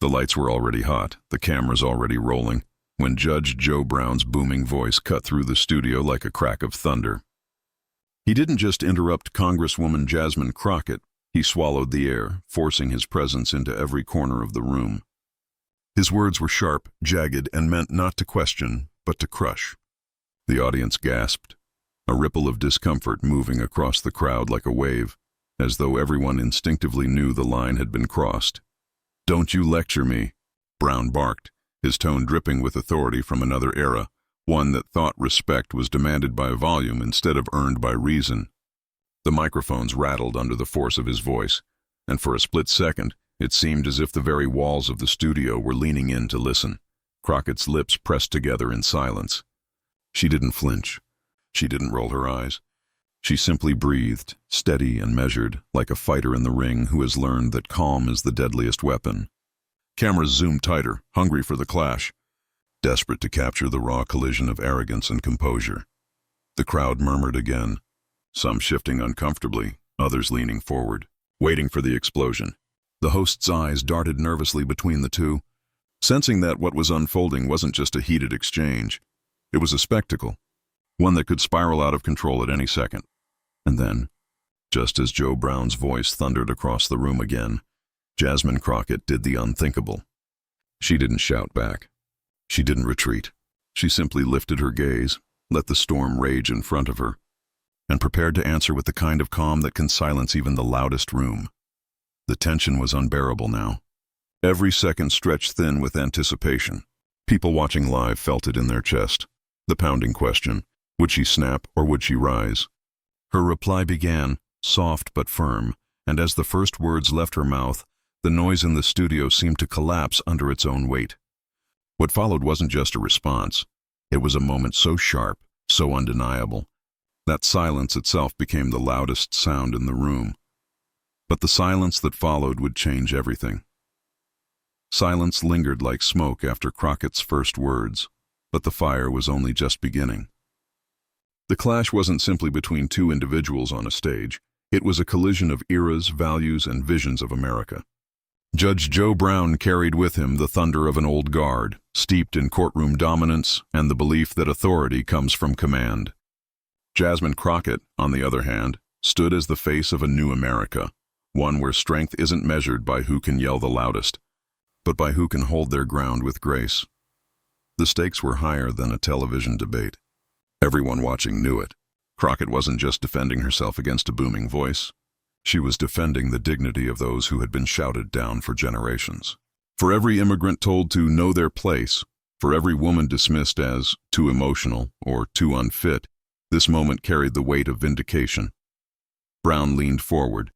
The lights were already hot, the cameras already rolling, when Judge Joe Brown's booming voice cut through the studio like a crack of thunder. He didn't just interrupt Congresswoman Jasmine Crockett, he swallowed the air, forcing his presence into every corner of the room. His words were sharp, jagged, and meant not to question, but to crush. The audience gasped, a ripple of discomfort moving across the crowd like a wave, as though everyone instinctively knew the line had been crossed. "Don't you lecture me," Brown barked, his tone dripping with authority from another era, one that thought respect was demanded by volume instead of earned by reason. The microphones rattled under the force of his voice, and for a split second, it seemed as if the very walls of the studio were leaning in to listen. Crockett's lips pressed together in silence. She didn't flinch. She didn't roll her eyes. She simply breathed, steady and measured, like a fighter in the ring who has learned that calm is the deadliest weapon. Cameras zoomed tighter, hungry for the clash, desperate to capture the raw collision of arrogance and composure. The crowd murmured again, some shifting uncomfortably, others leaning forward, waiting for the explosion. The host's eyes darted nervously between the two, sensing that what was unfolding wasn't just a heated exchange. It was a spectacle, one that could spiral out of control at any second. And then, just as Joe Brown's voice thundered across the room again, Jasmine Crockett did the unthinkable. She didn't shout back. She didn't retreat. She simply lifted her gaze, let the storm rage in front of her, and prepared to answer with the kind of calm that can silence even the loudest room. The tension was unbearable now. Every second stretched thin with anticipation. People watching live felt it in their chest. The pounding question, would she snap or would she rise? Her reply began, soft but firm, and as the first words left her mouth, the noise in the studio seemed to collapse under its own weight. What followed wasn't just a response. It was a moment so sharp, so undeniable, that silence itself became the loudest sound in the room. But the silence that followed would change everything. Silence lingered like smoke after Crockett's first words, but the fire was only just beginning. The clash wasn't simply between two individuals on a stage. It was a collision of eras, values, and visions of America. Judge Joe Brown carried with him the thunder of an old guard, steeped in courtroom dominance and the belief that authority comes from command. Jasmine Crockett, on the other hand, stood as the face of a new America, one where strength isn't measured by who can yell the loudest, but by who can hold their ground with grace. The stakes were higher than a television debate. Everyone watching knew it. Crockett wasn't just defending herself against a booming voice. She was defending the dignity of those who had been shouted down for generations. For every immigrant told to know their place, for every woman dismissed as too emotional or too unfit, this moment carried the weight of vindication. Brown leaned forward,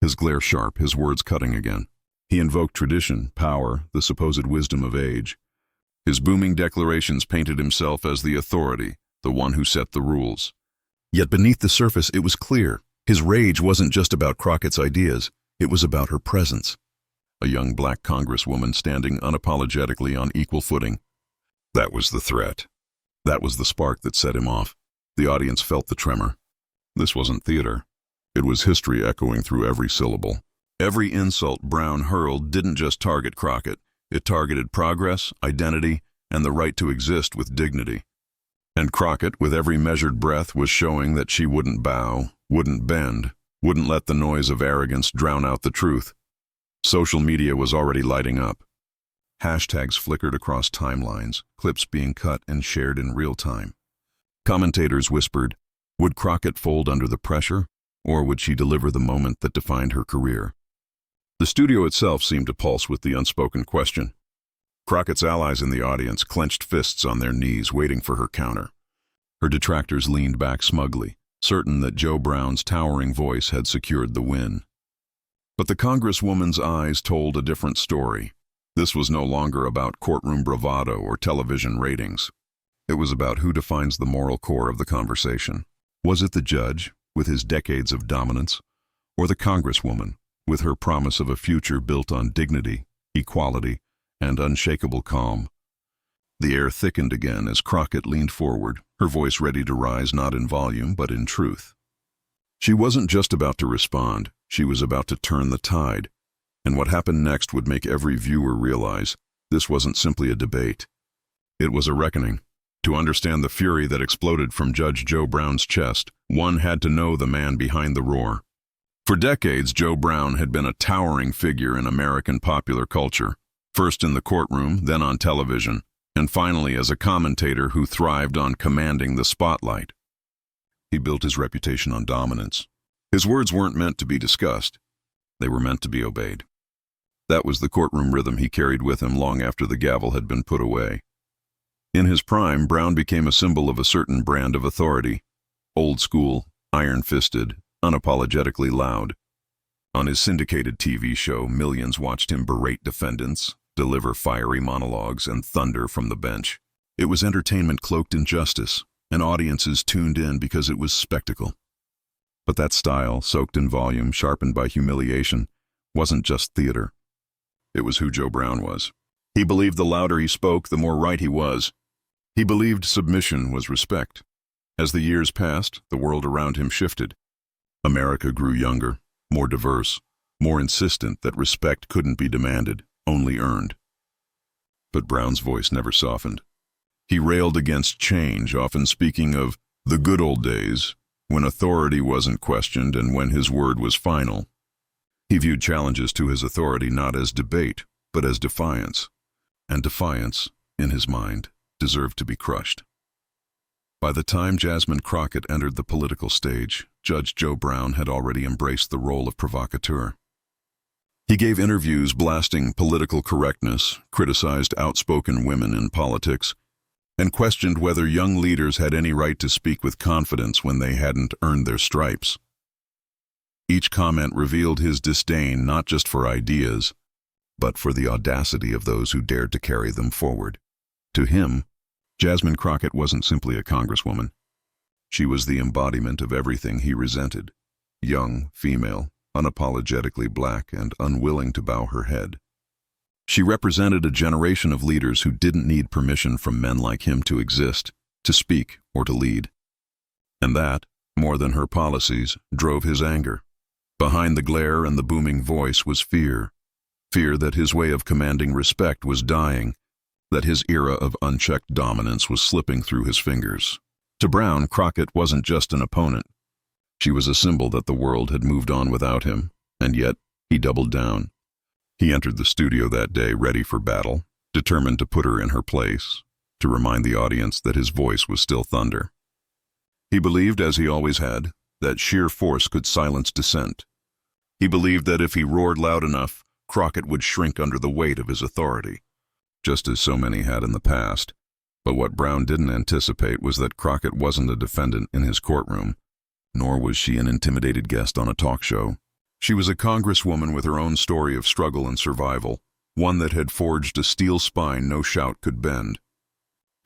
his glare sharp, his words cutting again. He invoked tradition, power, the supposed wisdom of age. His booming declarations painted himself as the authority, the one who set the rules. Yet beneath the surface it was clear. His rage wasn't just about Crockett's ideas, it was about her presence. A young black congresswoman standing unapologetically on equal footing. That was the threat. That was the spark that set him off. The audience felt the tremor. This wasn't theater. It was history echoing through every syllable. Every insult Brown hurled didn't just target Crockett. It targeted progress, identity, and the right to exist with dignity. And Crockett, with every measured breath, was showing that she wouldn't bow, wouldn't bend, wouldn't let the noise of arrogance drown out the truth. Social media was already lighting up. Hashtags flickered across timelines, clips being cut and shared in real time. Commentators whispered, would Crockett fold under the pressure, or would she deliver the moment that defined her career? The studio itself seemed to pulse with the unspoken question. Crockett's allies in the audience clenched fists on their knees, waiting for her counter. Her detractors leaned back smugly, certain that Joe Brown's towering voice had secured the win. But the Congresswoman's eyes told a different story. This was no longer about courtroom bravado or television ratings. It was about who defines the moral core of the conversation. Was it the judge, with his decades of dominance, or the Congresswoman, with her promise of a future built on dignity, equality, and unshakable calm? The air thickened again as Crockett leaned forward, her voice ready to rise not in volume but in truth. She wasn't just about to respond, she was about to turn the tide. And what happened next would make every viewer realize this wasn't simply a debate. It was a reckoning. To understand the fury that exploded from Judge Joe Brown's chest, one had to know the man behind the roar. For decades, Joe Brown had been a towering figure in American popular culture, first in the courtroom, then on television, and finally as a commentator who thrived on commanding the spotlight. He built his reputation on dominance. His words weren't meant to be discussed. They were meant to be obeyed. That was the courtroom rhythm he carried with him long after the gavel had been put away. In his prime, Brown became a symbol of a certain brand of authority. Old school, iron-fisted, unapologetically loud. On his syndicated TV show, millions watched him berate defendants, deliver fiery monologues, and thunder from the bench. It was entertainment cloaked in justice, and audiences tuned in because it was spectacle. But that style, soaked in volume, sharpened by humiliation, wasn't just theater. It was who Joe Brown was. He believed the louder he spoke, the more right he was. He believed submission was respect. As the years passed, the world around him shifted. America grew younger, more diverse, more insistent that respect couldn't be demanded, only earned. But Brown's voice never softened. He railed against change, often speaking of the good old days, when authority wasn't questioned and when his word was final. He viewed challenges to his authority not as debate, but as defiance. And defiance, in his mind, deserved to be crushed. By the time Jasmine Crockett entered the political stage, Judge Joe Brown had already embraced the role of provocateur. He gave interviews blasting political correctness, criticized outspoken women in politics, and questioned whether young leaders had any right to speak with confidence when they hadn't earned their stripes. Each comment revealed his disdain not just for ideas, but for the audacity of those who dared to carry them forward. To him, Jasmine Crockett wasn't simply a congresswoman. She was the embodiment of everything he resented. Young, female, unapologetically black, and unwilling to bow her head. She represented a generation of leaders who didn't need permission from men like him to exist, to speak, or to lead. And that, more than her policies, drove his anger. Behind the glare and the booming voice was fear. Fear that his way of commanding respect was dying, that his era of unchecked dominance was slipping through his fingers. To Brown, Crockett wasn't just an opponent. She was a symbol that the world had moved on without him, and yet he doubled down. He entered the studio that day ready for battle, determined to put her in her place, to remind the audience that his voice was still thunder. He believed, as he always had, that sheer force could silence dissent. He believed that if he roared loud enough, Crockett would shrink under the weight of his authority, just as so many had in the past. But what Brown didn't anticipate was that Crockett wasn't a defendant in his courtroom, nor was she an intimidated guest on a talk show. She was a congresswoman with her own story of struggle and survival, one that had forged a steel spine no shout could bend.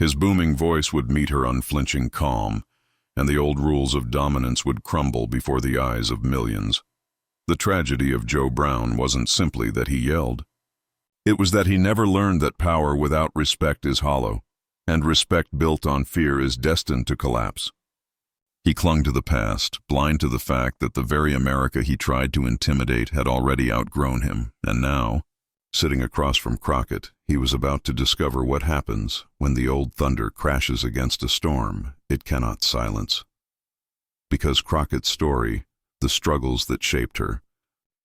His booming voice would meet her unflinching calm, and the old rules of dominance would crumble before the eyes of millions. The tragedy of Joe Brown wasn't simply that he yelled. It was that he never learned that power without respect is hollow, and respect built on fear is destined to collapse. He clung to the past, blind to the fact that the very America he tried to intimidate had already outgrown him, and now, sitting across from Crockett, he was about to discover what happens when the old thunder crashes against a storm it cannot silence. Because Crockett's story, the struggles that shaped her,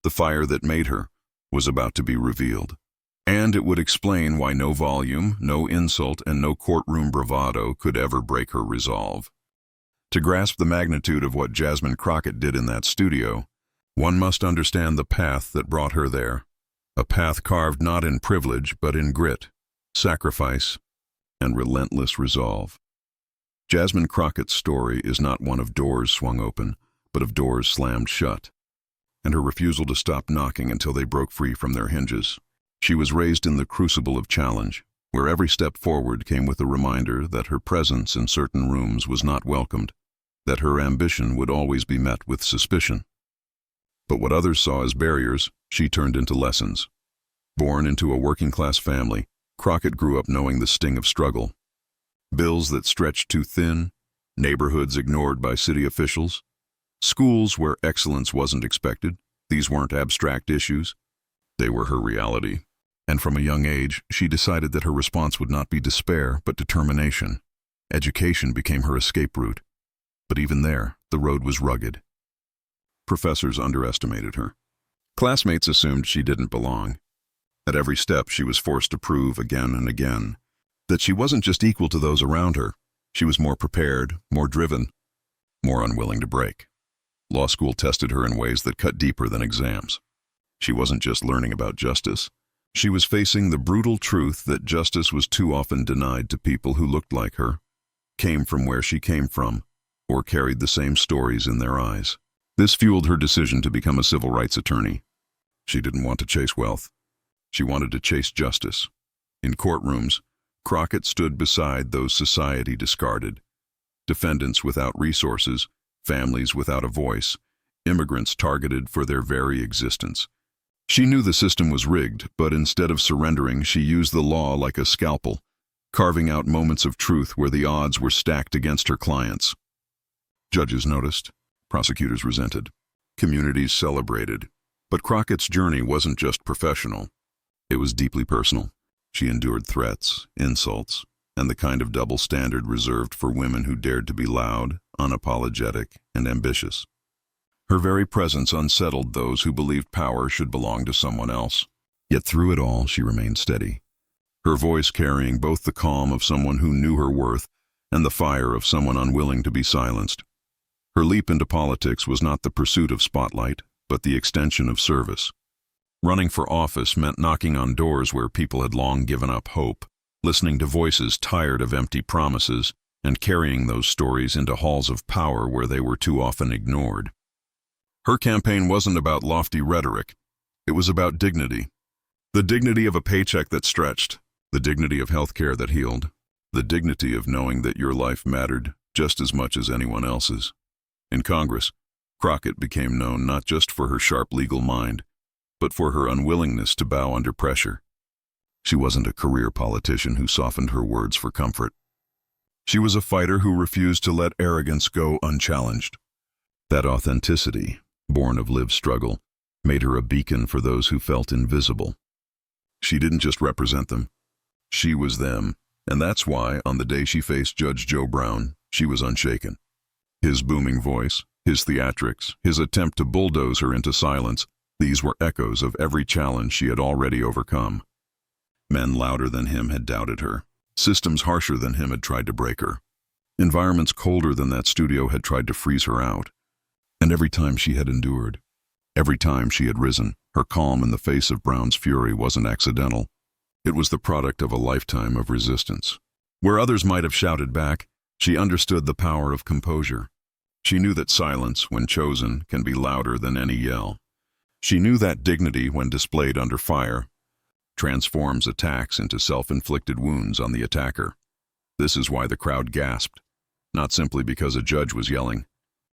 the fire that made her, was about to be revealed. And it would explain why no volume, no insult, and no courtroom bravado could ever break her resolve. To grasp the magnitude of what Jasmine Crockett did in that studio, one must understand the path that brought her there. A path carved not in privilege, but in grit, sacrifice, and relentless resolve. Jasmine Crockett's story is not one of doors swung open, but of doors slammed shut, and her refusal to stop knocking until they broke free from their hinges. She was raised in the crucible of challenge, where every step forward came with a reminder that her presence in certain rooms was not welcomed, that her ambition would always be met with suspicion. But what others saw as barriers, she turned into lessons. Born into a working-class family, Crockett grew up knowing the sting of struggle. Bills that stretched too thin, neighborhoods ignored by city officials, schools where excellence wasn't expected. These weren't abstract issues. They were her reality. And from a young age, she decided that her response would not be despair, but determination. Education became her escape route. But even there, the road was rugged. Professors underestimated her. Classmates assumed she didn't belong. At every step, she was forced to prove again and again that she wasn't just equal to those around her. She was more prepared, more driven, more unwilling to break. Law school tested her in ways that cut deeper than exams. She wasn't just learning about justice. She was facing the brutal truth that justice was too often denied to people who looked like her, came from where she came from, or carried the same stories in their eyes. This fueled her decision to become a civil rights attorney. She didn't want to chase wealth. She wanted to chase justice. In courtrooms, Crockett stood beside those society discarded. Defendants without resources, families without a voice, immigrants targeted for their very existence. She knew the system was rigged, but instead of surrendering, she used the law like a scalpel, carving out moments of truth where the odds were stacked against her clients. Judges noticed, prosecutors resented, communities celebrated. But Crockett's journey wasn't just professional. It was deeply personal. She endured threats, insults, and the kind of double standard reserved for women who dared to be loud, unapologetic, and ambitious. Her very presence unsettled those who believed power should belong to someone else. Yet through it all, she remained steady, her voice carrying both the calm of someone who knew her worth and the fire of someone unwilling to be silenced. Her leap into politics was not the pursuit of spotlight, but the extension of service. Running for office meant knocking on doors where people had long given up hope, listening to voices tired of empty promises, and carrying those stories into halls of power where they were too often ignored. Her campaign wasn't about lofty rhetoric. It was about dignity. The dignity of a paycheck that stretched, the dignity of healthcare that healed, the dignity of knowing that your life mattered just as much as anyone else's. In Congress, Crockett became known not just for her sharp legal mind, but for her unwillingness to bow under pressure. She wasn't a career politician who softened her words for comfort. She was a fighter who refused to let arrogance go unchallenged. That authenticity, born of lived struggle, made her a beacon for those who felt invisible. She didn't just represent them. She was them, and that's why, on the day she faced Judge Joe Brown, she was unshaken. His booming voice, his theatrics, his attempt to bulldoze her into silence, these were echoes of every challenge she had already overcome. Men louder than him had doubted her. Systems harsher than him had tried to break her. Environments colder than that studio had tried to freeze her out. And every time she had endured, every time she had risen, her calm in the face of Brown's fury wasn't accidental. It was the product of a lifetime of resistance. Where others might have shouted back, she understood the power of composure. She knew that silence, when chosen, can be louder than any yell. She knew that dignity, when displayed under fire, transforms attacks into self-inflicted wounds on the attacker. This is why the crowd gasped, not simply because a judge was yelling,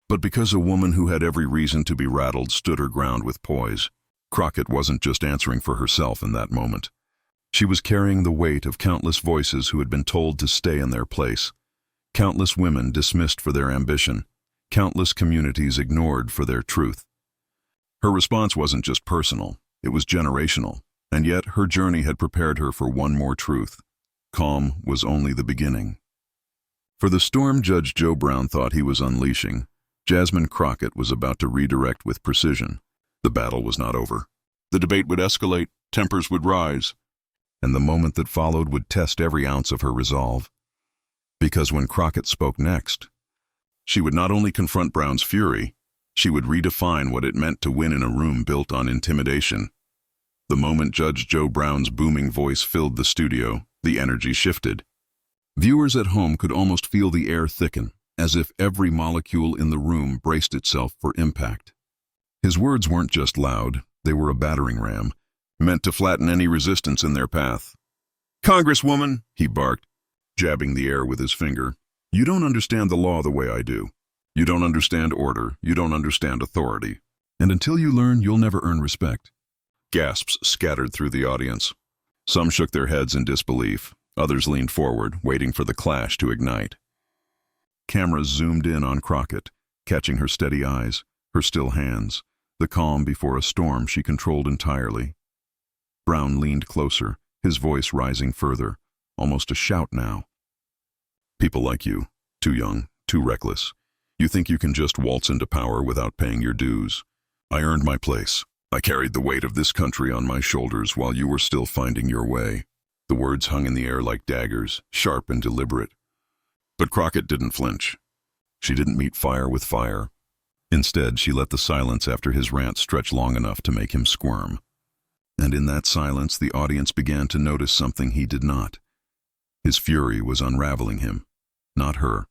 but because a woman who had every reason to be rattled stood her ground with poise. Crockett wasn't just answering for herself in that moment. She was carrying the weight of countless voices who had been told to stay in their place, countless women dismissed for their ambition, countless communities ignored for their truth. Her response wasn't just personal, it was generational, and yet her journey had prepared her for one more truth. Calm was only the beginning. For the storm Judge Joe Brown thought he was unleashing, Jasmine Crockett was about to redirect with precision. The battle was not over. The debate would escalate, tempers would rise, and the moment that followed would test every ounce of her resolve. Because when Crockett spoke next, she would not only confront Brown's fury, she would redefine what it meant to win in a room built on intimidation. The moment Judge Joe Brown's booming voice filled the studio, the energy shifted. Viewers at home could almost feel the air thicken, as if every molecule in the room braced itself for impact. His words weren't just loud, they were a battering ram, meant to flatten any resistance in their path. "Congresswoman," he barked, jabbing the air with his finger, "you don't understand the law the way I do. You don't understand order, you don't understand authority. And until you learn, you'll never earn respect." Gasps scattered through the audience. Some shook their heads in disbelief, others leaned forward, waiting for the clash to ignite. Cameras zoomed in on Crockett, catching her steady eyes, her still hands, the calm before a storm she controlled entirely. Brown leaned closer, his voice rising further, almost a shout now. People like you, too young, too reckless. You think you can just waltz into power without paying your dues. I earned my place. I carried the weight of this country on my shoulders while you were still finding your way. The words hung in the air like daggers, sharp and deliberate. But Crockett didn't flinch. She didn't meet fire with fire. Instead, she let the silence after his rant stretch long enough to make him squirm. And in that silence, the audience began to notice something he did not. His fury was unraveling him, not her.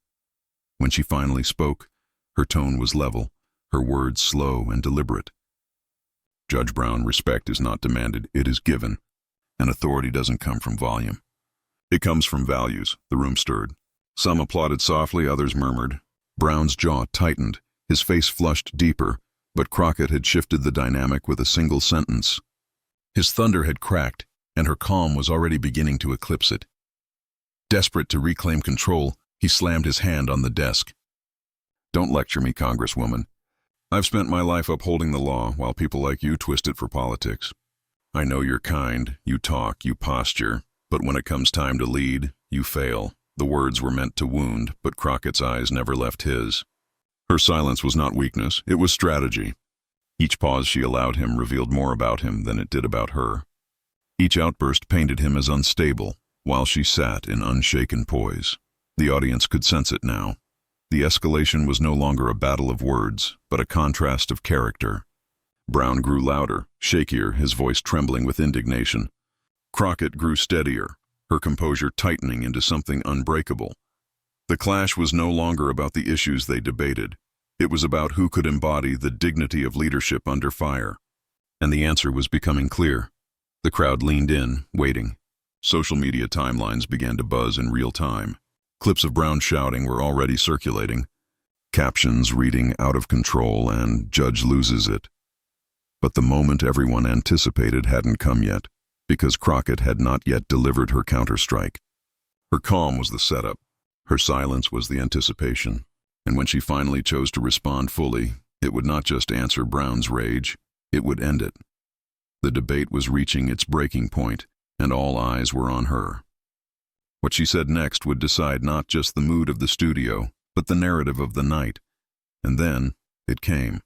When she finally spoke, her tone was level, her words slow and deliberate. Judge Brown, respect is not demanded, it is given. And authority doesn't come from volume. It comes from values. The room stirred. Some applauded softly, others murmured. Brown's jaw tightened, his face flushed deeper, but Crockett had shifted the dynamic with a single sentence. His thunder had cracked, and her calm was already beginning to eclipse it. Desperate to reclaim control, he slammed his hand on the desk. Don't lecture me, Congresswoman. I've spent my life upholding the law while people like you twist it for politics. I know you're kind, you talk, you posture, but when it comes time to lead, you fail. The words were meant to wound, but Crockett's eyes never left his. Her silence was not weakness, it was strategy. Each pause she allowed him revealed more about him than it did about her. Each outburst painted him as unstable, while she sat in unshaken poise. The audience could sense it now. The escalation was no longer a battle of words, but a contrast of character. Brown grew louder, shakier, his voice trembling with indignation. Crockett grew steadier, her composure tightening into something unbreakable. The clash was no longer about the issues they debated. It was about who could embody the dignity of leadership under fire. And the answer was becoming clear. The crowd leaned in, waiting. Social media timelines began to buzz in real time. Clips of Brown shouting were already circulating. Captions reading "out of control" and "judge loses it." But the moment everyone anticipated hadn't come yet, because Crockett had not yet delivered her counterstrike. Her calm was the setup. Her silence was the anticipation. And when she finally chose to respond fully, it would not just answer Brown's rage, it would end it. The debate was reaching its breaking point, and all eyes were on her. What she said next would decide not just the mood of the studio, but the narrative of the night. And then, it came.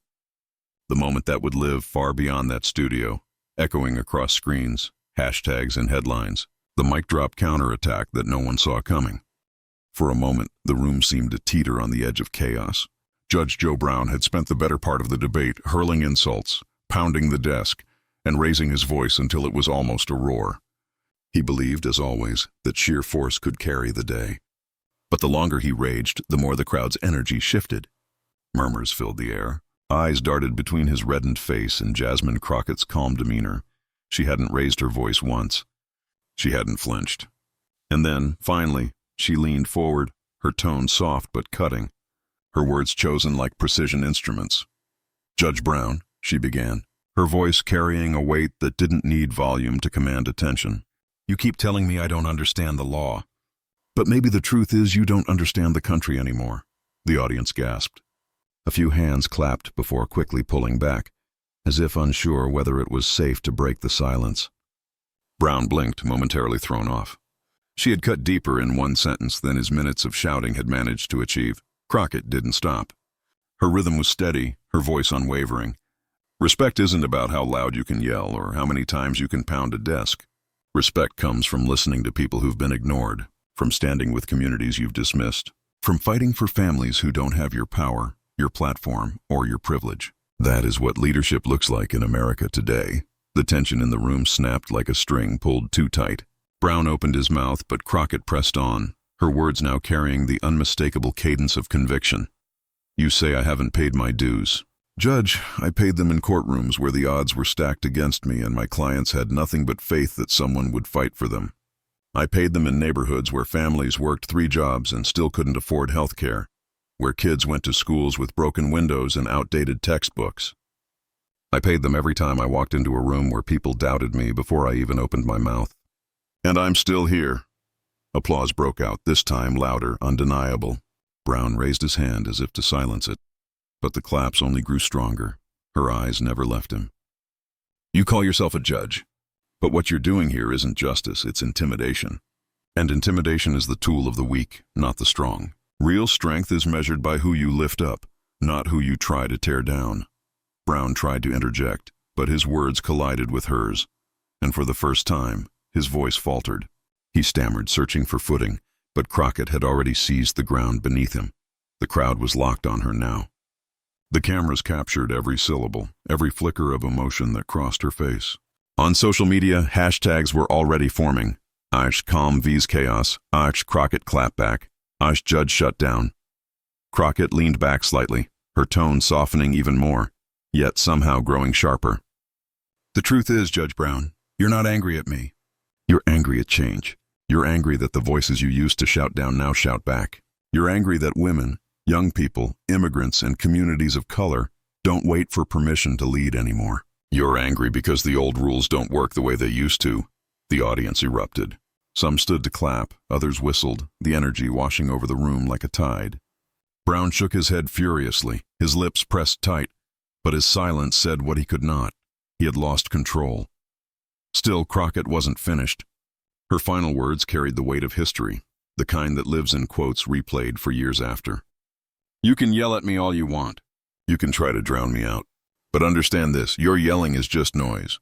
The moment that would live far beyond that studio, echoing across screens, hashtags and headlines, the mic drop counterattack that no one saw coming. For a moment, the room seemed to teeter on the edge of chaos. Judge Joe Brown had spent the better part of the debate hurling insults, pounding the desk, and raising his voice until it was almost a roar. He believed, as always, that sheer force could carry the day. But the longer he raged, the more the crowd's energy shifted. Murmurs filled the air. Eyes darted between his reddened face and Jasmine Crockett's calm demeanor. She hadn't raised her voice once. She hadn't flinched. And then, finally, she leaned forward, her tone soft but cutting, her words chosen like precision instruments. "Judge Brown," she began, her voice carrying a weight that didn't need volume to command attention. "You keep telling me I don't understand the law. But maybe the truth is you don't understand the country anymore." The audience gasped. A few hands clapped before quickly pulling back, as if unsure whether it was safe to break the silence. Brown blinked, momentarily thrown off. She had cut deeper in one sentence than his minutes of shouting had managed to achieve. Crockett didn't stop. Her rhythm was steady, her voice unwavering. Respect isn't about how loud you can yell or how many times you can pound a desk. Respect comes from listening to people who've been ignored, from standing with communities you've dismissed, from fighting for families who don't have your power, your platform, or your privilege. That is what leadership looks like in America today. The tension in the room snapped like a string pulled too tight. Brown opened his mouth, but Crockett pressed on, her words now carrying the unmistakable cadence of conviction. "You say I haven't paid my dues. Judge, I paid them in courtrooms where the odds were stacked against me and my clients had nothing but faith that someone would fight for them. I paid them in neighborhoods where families worked 3 jobs and still couldn't afford health care, where kids went to schools with broken windows and outdated textbooks. I paid them every time I walked into a room where people doubted me before I even opened my mouth. And I'm still here." Applause broke out, this time louder, undeniable. Brown raised his hand as if to silence it, but the claps only grew stronger. Her eyes never left him. "You call yourself a judge, But what you're doing here isn't justice, it's intimidation. And intimidation is the tool of the weak, not the strong. Real strength is measured by who you lift up, not who you try to tear down. Brown tried to interject, but his words collided with hers, and for the first time, his voice faltered. He stammered, searching for footing, but Crockett had already seized the ground beneath him. The crowd was locked on her now. The cameras captured every syllable, every flicker of emotion that crossed her face. On social media, hashtags were already forming. Calm vs chaos, Crockett clapback, Judge shut down. Crockett leaned back slightly, her tone softening even more, yet somehow growing sharper. The truth is, Judge Brown, you're not angry at me. You're angry at change. You're angry that the voices you used to shout down now shout back. You're angry that women, young people, immigrants, and communities of color don't wait for permission to lead anymore. You're angry because the old rules don't work the way they used to. The audience erupted. Some stood to clap, others whistled, the energy washing over the room like a tide. Brown shook his head furiously, his lips pressed tight, but his silence said what he could not. He had lost control. Still, Crockett wasn't finished. Her final words carried the weight of history, the kind that lives in quotes replayed for years after. You can yell at me all you want. You can try to drown me out. But understand this, your yelling is just noise.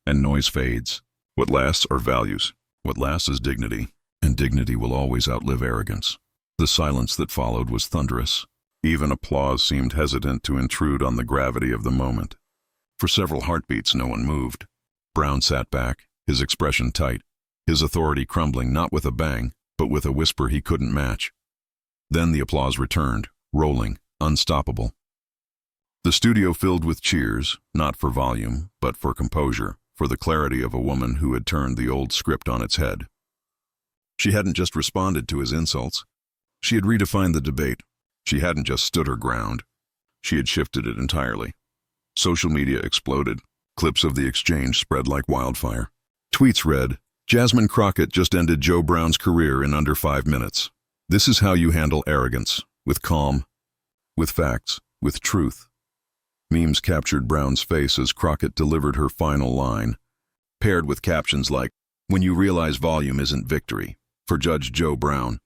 And noise fades. What lasts are values. What lasts is dignity, and dignity will always outlive arrogance. The silence that followed was thunderous. Even applause seemed hesitant to intrude on the gravity of the moment. For several heartbeats, no one moved. Brown sat back, his expression tight, his authority crumbling not with a bang, but with a whisper he couldn't match. Then the applause returned, rolling, unstoppable. The studio filled with cheers, not for volume, but for composure, for the clarity of a woman who had turned the old script on its head. She hadn't just responded to his insults. She had redefined the debate. She hadn't just stood her ground. She had shifted it entirely. Social media exploded. Clips of the exchange spread like wildfire. Tweets read, "Jasmine Crockett just ended Joe Brown's career in under 5 minutes. This is how you handle arrogance, with calm, with facts, with truth." Memes captured Brown's face as Crockett delivered her final line, paired with captions like, "When you realize volume isn't victory." For Judge Joe Brown,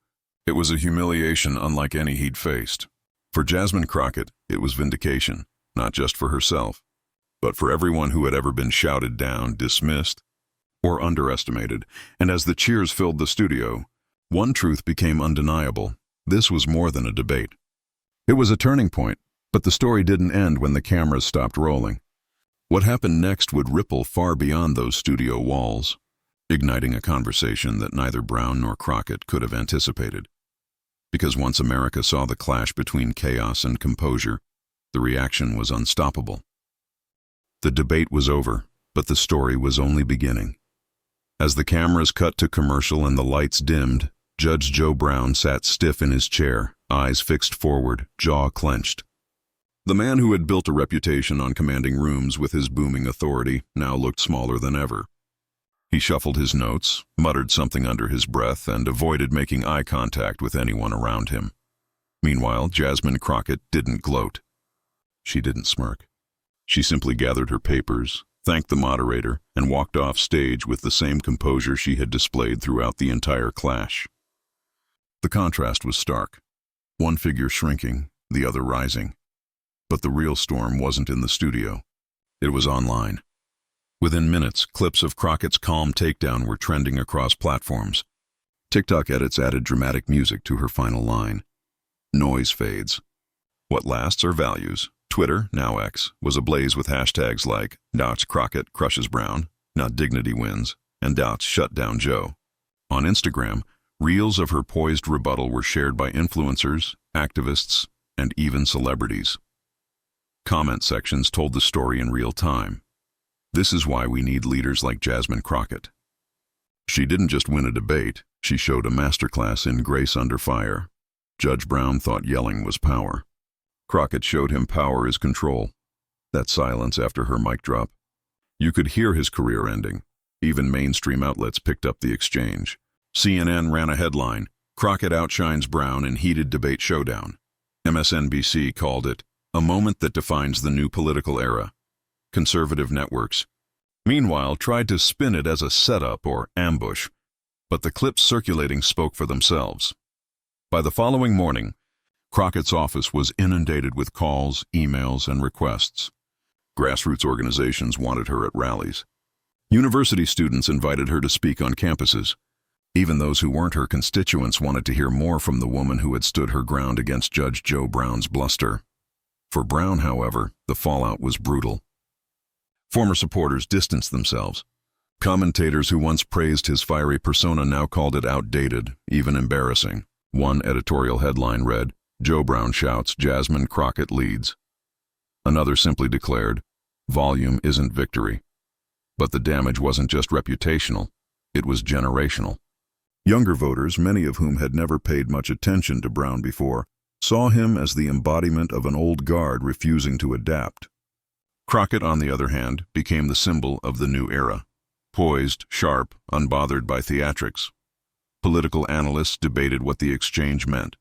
it was a humiliation unlike any he'd faced. For Jasmine Crockett, it was vindication, not just for herself, but for everyone who had ever been shouted down, dismissed, or underestimated. And as the cheers filled the studio, one truth became undeniable. This was more than a debate. It was a turning point. But the story didn't end when the cameras stopped rolling. What happened next would ripple far beyond those studio walls, igniting a conversation that neither Brown nor Crockett could have anticipated. Because once America saw the clash between chaos and composure, the reaction was unstoppable. The debate was over, but the story was only beginning. As the cameras cut to commercial and the lights dimmed, Judge Joe Brown sat stiff in his chair, eyes fixed forward, jaw clenched. The man who had built a reputation on commanding rooms with his booming authority now looked smaller than ever. He shuffled his notes, muttered something under his breath, and avoided making eye contact with anyone around him. Meanwhile, Jasmine Crockett didn't gloat. She didn't smirk. She simply gathered her papers, thanked the moderator, and walked off stage with the same composure she had displayed throughout the entire clash. The contrast was stark. One figure shrinking, the other rising. But the real storm wasn't in the studio. It was online. Within minutes, clips of Crockett's calm takedown were trending across platforms. TikTok edits added dramatic music to her final line. Noise fades. What lasts are values. Twitter, now X, was ablaze with hashtags like #Crockett crushes Brown, #Dignity wins, and #Shut down Joe. On Instagram, reels of her poised rebuttal were shared by influencers, activists, and even celebrities. Comment sections told the story in real time. This is why we need leaders like Jasmine Crockett. She didn't just win a debate, she showed a masterclass in grace under fire. Judge Brown thought yelling was power. Crockett showed him power is control. That silence after her mic drop. You could hear his career ending. Even mainstream outlets picked up the exchange. CNN ran a headline, "Crockett outshines Brown in heated debate showdown." MSNBC called it, "A moment that defines the new political era." Conservative networks, meanwhile, tried to spin it as a setup or ambush, but the clips circulating spoke for themselves. By the following morning, Crockett's office was inundated with calls, emails, and requests. Grassroots organizations wanted her at rallies. University students invited her to speak on campuses. Even those who weren't her constituents wanted to hear more from the woman who had stood her ground against Judge Joe Brown's bluster. For Brown, however, the fallout was brutal. Former supporters distanced themselves. Commentators who once praised his fiery persona now called it outdated, even embarrassing. One editorial headline read, "Joe Brown shouts, Jasmine Crockett leads." Another simply declared, "Volume isn't victory." But the damage wasn't just reputational, it was generational. Younger voters, many of whom had never paid much attention to Brown before, saw him as the embodiment of an old guard refusing to adapt. Crockett, on the other hand, became the symbol of the new era. Poised, sharp, unbothered by theatrics. Political analysts debated what the exchange meant.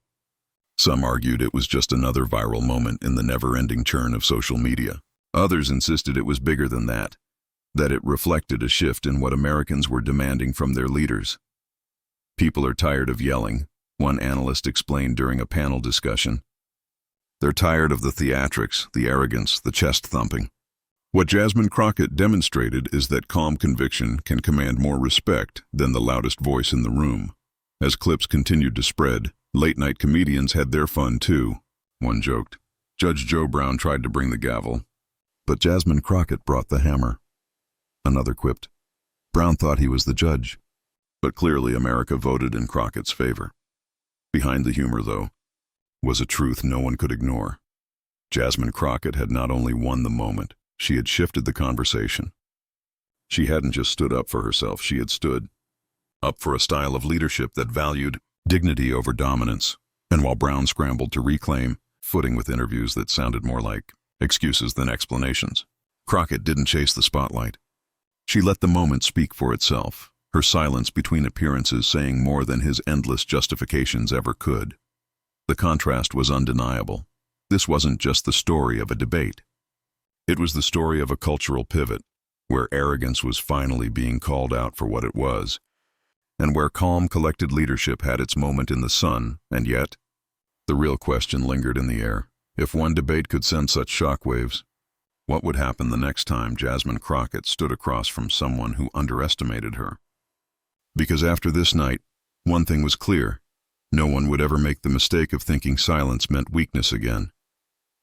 Some argued it was just another viral moment in the never-ending churn of social media. Others insisted it was bigger than that it reflected a shift in what Americans were demanding from their leaders. "People are tired of yelling," one analyst explained during a panel discussion. "They're tired of the theatrics, the arrogance, the chest-thumping." What Jasmine Crockett demonstrated is that calm conviction can command more respect than the loudest voice in the room. As clips continued to spread, late-night comedians had their fun too. One joked, "Judge Joe Brown tried to bring the gavel, but Jasmine Crockett brought the hammer." Another quipped, "Brown thought he was the judge." But clearly America voted in Crockett's favor. Behind the humor, though, was a truth no one could ignore. Jasmine Crockett had not only won the moment, she had shifted the conversation. She hadn't just stood up for herself, she had stood up for a style of leadership that valued dignity over dominance. And while Brown scrambled to reclaim footing with interviews that sounded more like excuses than explanations, Crockett didn't chase the spotlight. She let the moment speak for itself, her silence between appearances saying more than his endless justifications ever could. The contrast was undeniable. This wasn't just the story of a debate. It was the story of a cultural pivot, where arrogance was finally being called out for what it was, and where calm, collected leadership had its moment in the sun, and yet, the real question lingered in the air. If one debate could send such shockwaves, what would happen the next time Jasmine Crockett stood across from someone who underestimated her? Because after this night, one thing was clear. No one would ever make the mistake of thinking silence meant weakness again.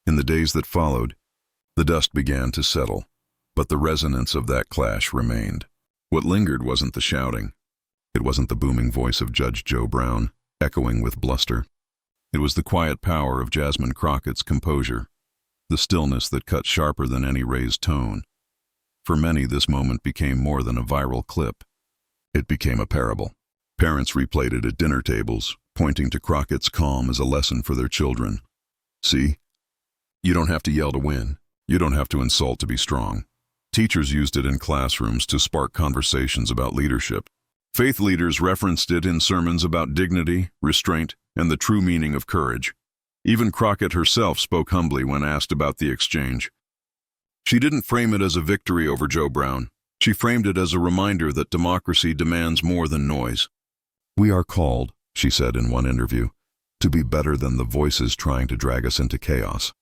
In the days that followed, the dust began to settle, but the resonance of that clash remained. What lingered wasn't the shouting. It wasn't the booming voice of Judge Joe Brown, echoing with bluster. It was the quiet power of Jasmine Crockett's composure, the stillness that cut sharper than any raised tone. For many, this moment became more than a viral clip. It became a parable. Parents replayed it at dinner tables, pointing to Crockett's calm as a lesson for their children. "See? You don't have to yell to win. You don't have to insult to be strong." Teachers used it in classrooms to spark conversations about leadership. Faith leaders referenced it in sermons about dignity, restraint, and the true meaning of courage. Even Crockett herself spoke humbly when asked about the exchange. She didn't frame it as a victory over Joe Brown. She framed it as a reminder that democracy demands more than noise. "We are called," she said in one interview, "to be better than the voices trying to drag us into chaos.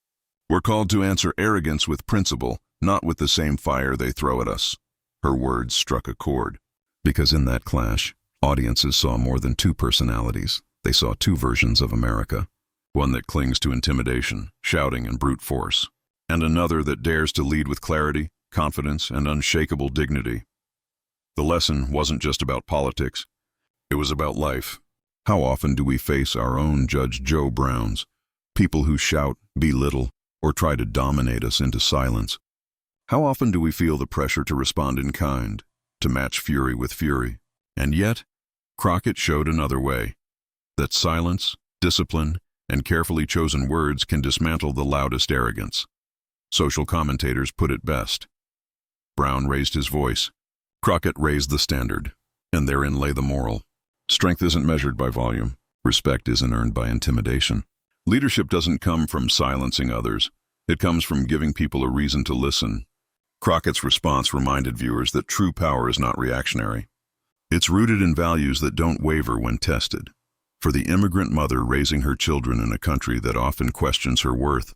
We're called to answer arrogance with principle, not with the same fire they throw at us." Her words struck a chord, because in that clash, audiences saw more than two personalities. They saw two versions of America. One that clings to intimidation, shouting, and brute force, and another that dares to lead with clarity, confidence, and unshakable dignity. The lesson wasn't just about politics. It was about life. How often do we face our own Judge Joe Browns, people who shout, belittle, or try to dominate us into silence? How often do we feel the pressure to respond in kind, to match fury with fury? And yet, Crockett showed another way, that silence, discipline, and carefully chosen words can dismantle the loudest arrogance. Social commentators put it best. Brown raised his voice. Crockett raised the standard, and therein lay the moral. Strength isn't measured by volume. Respect isn't earned by intimidation. Leadership doesn't come from silencing others. It comes from giving people a reason to listen. Crockett's response reminded viewers that true power is not reactionary. It's rooted in values that don't waver when tested. For the immigrant mother raising her children in a country that often questions her worth,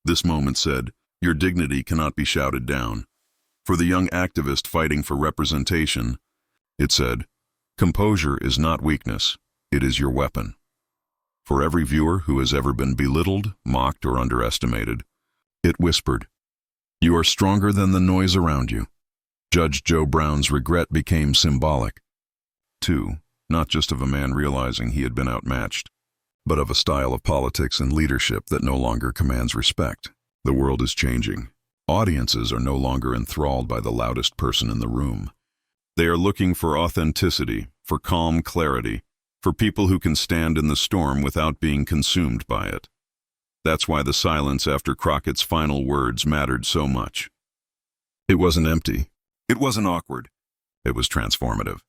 this moment said, "Your dignity cannot be shouted down." For the young activist fighting for representation, it said, "Composure is not weakness, it is your weapon." For every viewer who has ever been belittled, mocked, or underestimated, it whispered, "You are stronger than the noise around you." Judge Joe Brown's regret became symbolic, too, not just of a man realizing he had been outmatched, but of a style of politics and leadership that no longer commands respect. The world is changing. Audiences are no longer enthralled by the loudest person in the room. They are looking for authenticity, for calm clarity, for people who can stand in the storm without being consumed by it. That's why the silence after Crockett's final words mattered so much. It wasn't empty. It wasn't awkward. It was transformative.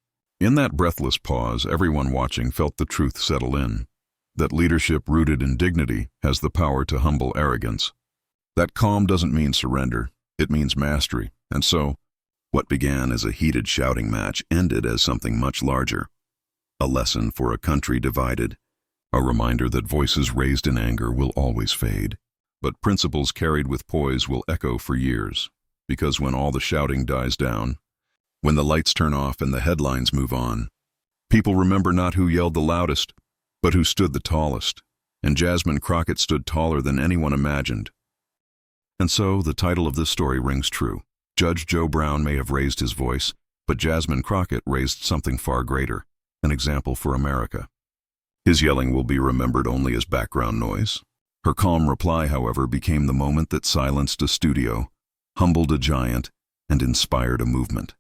In that breathless pause, everyone watching felt the truth settle in, that leadership rooted in dignity has the power to humble arrogance. That calm doesn't mean surrender, it means mastery. And so, what began as a heated shouting match ended as something much larger. A lesson for a country divided, a reminder that voices raised in anger will always fade, but principles carried with poise will echo for years. Because when all the shouting dies down, when the lights turn off and the headlines move on, people remember not who yelled the loudest, but who stood the tallest. And Jasmine Crockett stood taller than anyone imagined. And so, the title of this story rings true. Judge Joe Brown may have raised his voice, but Jasmine Crockett raised something far greater, an example for America. His yelling will be remembered only as background noise. Her calm reply, however, became the moment that silenced a studio, humbled a giant, and inspired a movement.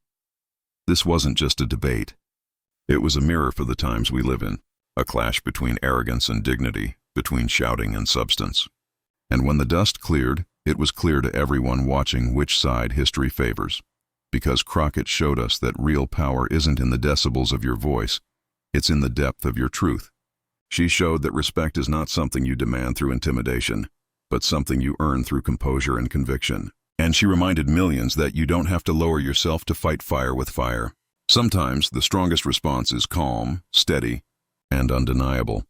This wasn't just a debate. It was a mirror for the times we live in, a clash between arrogance and dignity, between shouting and substance. And when the dust cleared, it was clear to everyone watching which side history favors. Because Crockett showed us that real power isn't in the decibels of your voice, it's in the depth of your truth. She showed that respect is not something you demand through intimidation, but something you earn through composure and conviction. And she reminded millions that you don't have to lower yourself to fight fire with fire. Sometimes the strongest response is calm, steady, and undeniable.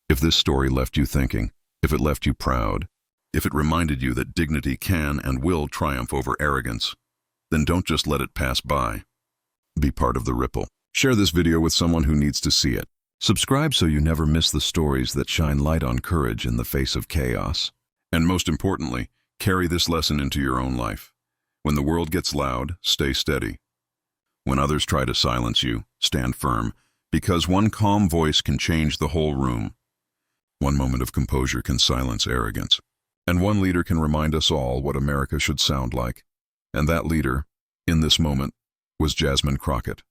If this story left you thinking, if it left you proud, if it reminded you that dignity can and will triumph over arrogance, then don't just let it pass by. Be part of the ripple. Share this video with someone who needs to see it. Subscribe so you never miss the stories that shine light on courage in the face of chaos. And most importantly, carry this lesson into your own life. When the world gets loud, stay steady. When others try to silence you, stand firm, because one calm voice can change the whole room. One moment of composure can silence arrogance. And one leader can remind us all what America should sound like. And that leader, in this moment, was Jasmine Crockett.